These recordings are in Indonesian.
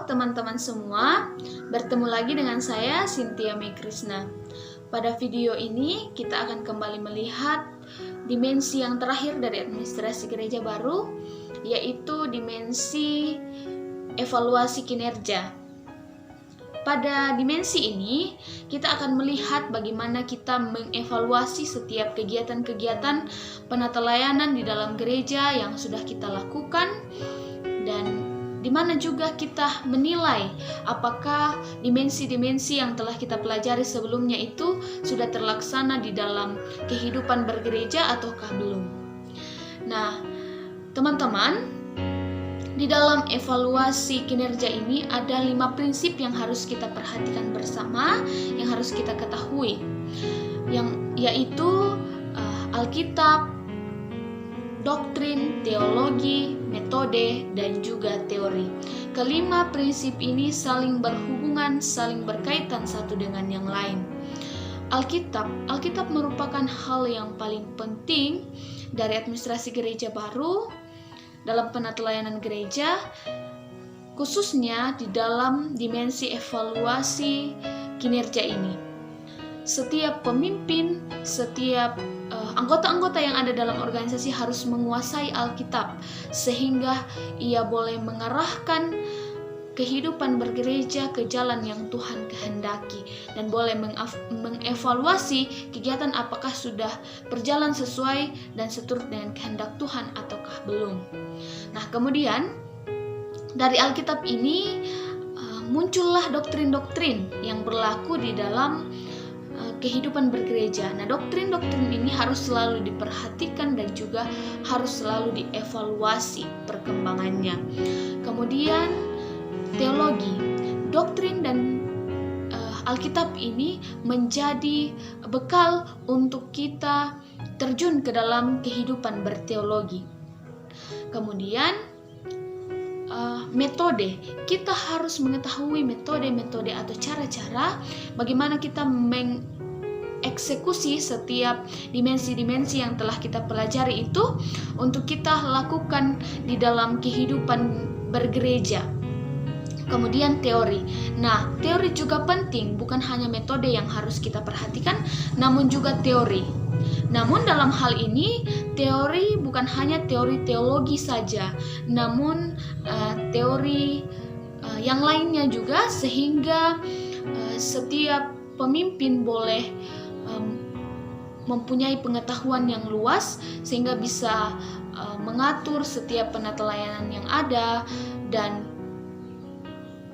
teman-teman semua, bertemu lagi dengan saya Cynthia May Krishna. Pada video ini kita akan kembali melihat dimensi yang terakhir dari administrasi gereja baru, yaitu dimensi evaluasi kinerja. Pada dimensi ini, kita akan melihat bagaimana kita mengevaluasi setiap kegiatan-kegiatan penata layanan di dalam gereja yang sudah kita lakukan, dan di mana juga kita menilai apakah dimensi-dimensi yang telah kita pelajari sebelumnya itu sudah terlaksana di dalam kehidupan bergereja ataukah belum. Nah, teman-teman, di dalam evaluasi kinerja ini ada 5 prinsip yang harus kita perhatikan bersama, yang harus kita ketahui, yaitu Alkitab, doktrin, teologi, metode, dan juga teori. Kelima prinsip ini saling berhubungan, saling berkaitan satu dengan yang lain. Alkitab merupakan hal yang paling penting dari administrasi gereja baru dalam penata layanan gereja, khususnya di dalam dimensi evaluasi kinerja ini. Setiap pemimpin, setiap anggota-anggota yang ada dalam organisasi harus menguasai Alkitab sehingga ia boleh mengarahkan kehidupan bergereja ke jalan yang Tuhan kehendaki dan boleh mengevaluasi kegiatan apakah sudah berjalan sesuai dan seturut dengan kehendak Tuhan ataukah belum. Nah, kemudian dari Alkitab ini muncullah doktrin-doktrin yang berlaku di dalam kehidupan bergereja. Nah, doktrin-doktrin ini harus selalu diperhatikan dan juga harus selalu dievaluasi perkembangannya. Kemudian teologi, doktrin dan Alkitab ini menjadi bekal untuk kita terjun ke dalam kehidupan berteologi. Kemudian metode, kita harus mengetahui metode-metode atau cara-cara bagaimana kita mengeksekusi setiap dimensi-dimensi yang telah kita pelajari itu untuk kita lakukan di dalam kehidupan bergereja. Kemudian teori. Nah, teori juga penting, bukan hanya metode yang harus kita perhatikan, namun juga teori. Namun dalam hal ini, teori bukan hanya teori teologi saja, namun teori yang lainnya juga, sehingga setiap pemimpin boleh mempunyai pengetahuan yang luas sehingga bisa mengatur setiap penata layanan yang ada, dan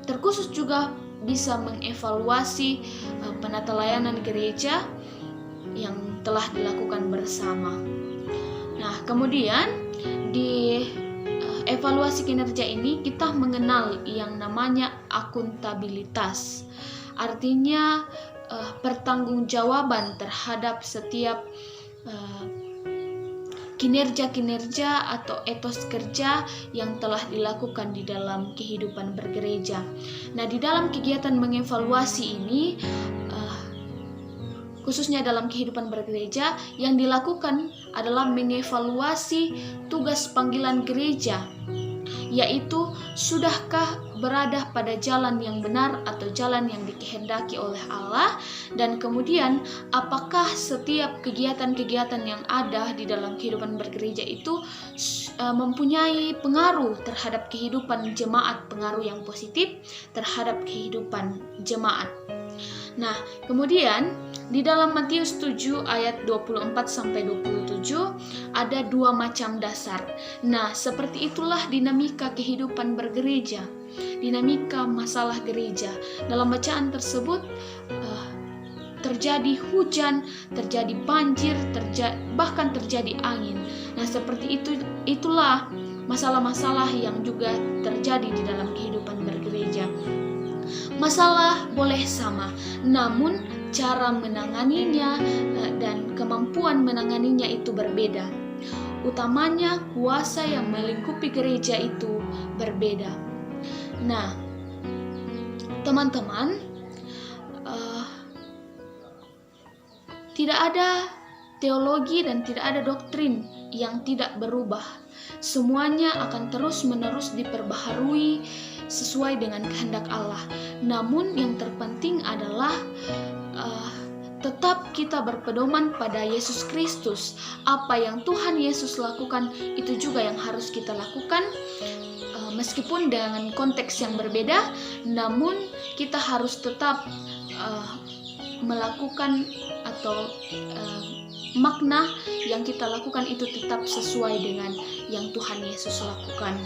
terkhusus juga bisa mengevaluasi penata layanan gereja yang telah dilakukan bersama. Nah, kemudian di evaluasi kinerja ini kita mengenal yang namanya akuntabilitas. Artinya pertanggungjawaban terhadap setiap kinerja-kinerja atau etos kerja yang telah dilakukan di dalam kehidupan bergereja. Nah, di dalam kegiatan mengevaluasi ini, khususnya dalam kehidupan bergereja, yang dilakukan adalah mengevaluasi tugas panggilan gereja, yaitu sudahkah berada pada jalan yang benar atau jalan yang dikehendaki oleh Allah, dan kemudian apakah setiap kegiatan-kegiatan yang ada di dalam kehidupan bergereja itu mempunyai pengaruh terhadap kehidupan jemaat, pengaruh yang positif terhadap kehidupan jemaat. Nah, kemudian di dalam Matius 7 ayat 24-27 ada 2 macam dasar. Nah, seperti itulah dinamika kehidupan bergereja, dinamika masalah gereja. Dalam bacaan tersebut terjadi hujan, terjadi banjir, bahkan terjadi angin. Nah, seperti itulah masalah-masalah yang juga terjadi di dalam kehidupan bergereja. Masalah boleh sama, namun cara menanganinya dan kemampuan menanganinya itu berbeda. Utamanya kuasa yang melingkupi gereja itu berbeda. Nah, teman-teman, tidak ada teologi dan tidak ada doktrin yang tidak berubah. Semuanya akan terus-menerus diperbaharui sesuai dengan kehendak Allah. Namun yang terpenting adalah tetap kita berpedoman pada Yesus Kristus. Apa yang Tuhan Yesus lakukan, itu juga yang harus kita lakukan. Meskipun dengan konteks yang berbeda, namun kita harus tetap melakukan atau makna yang kita lakukan itu tetap sesuai dengan yang Tuhan Yesus lakukan.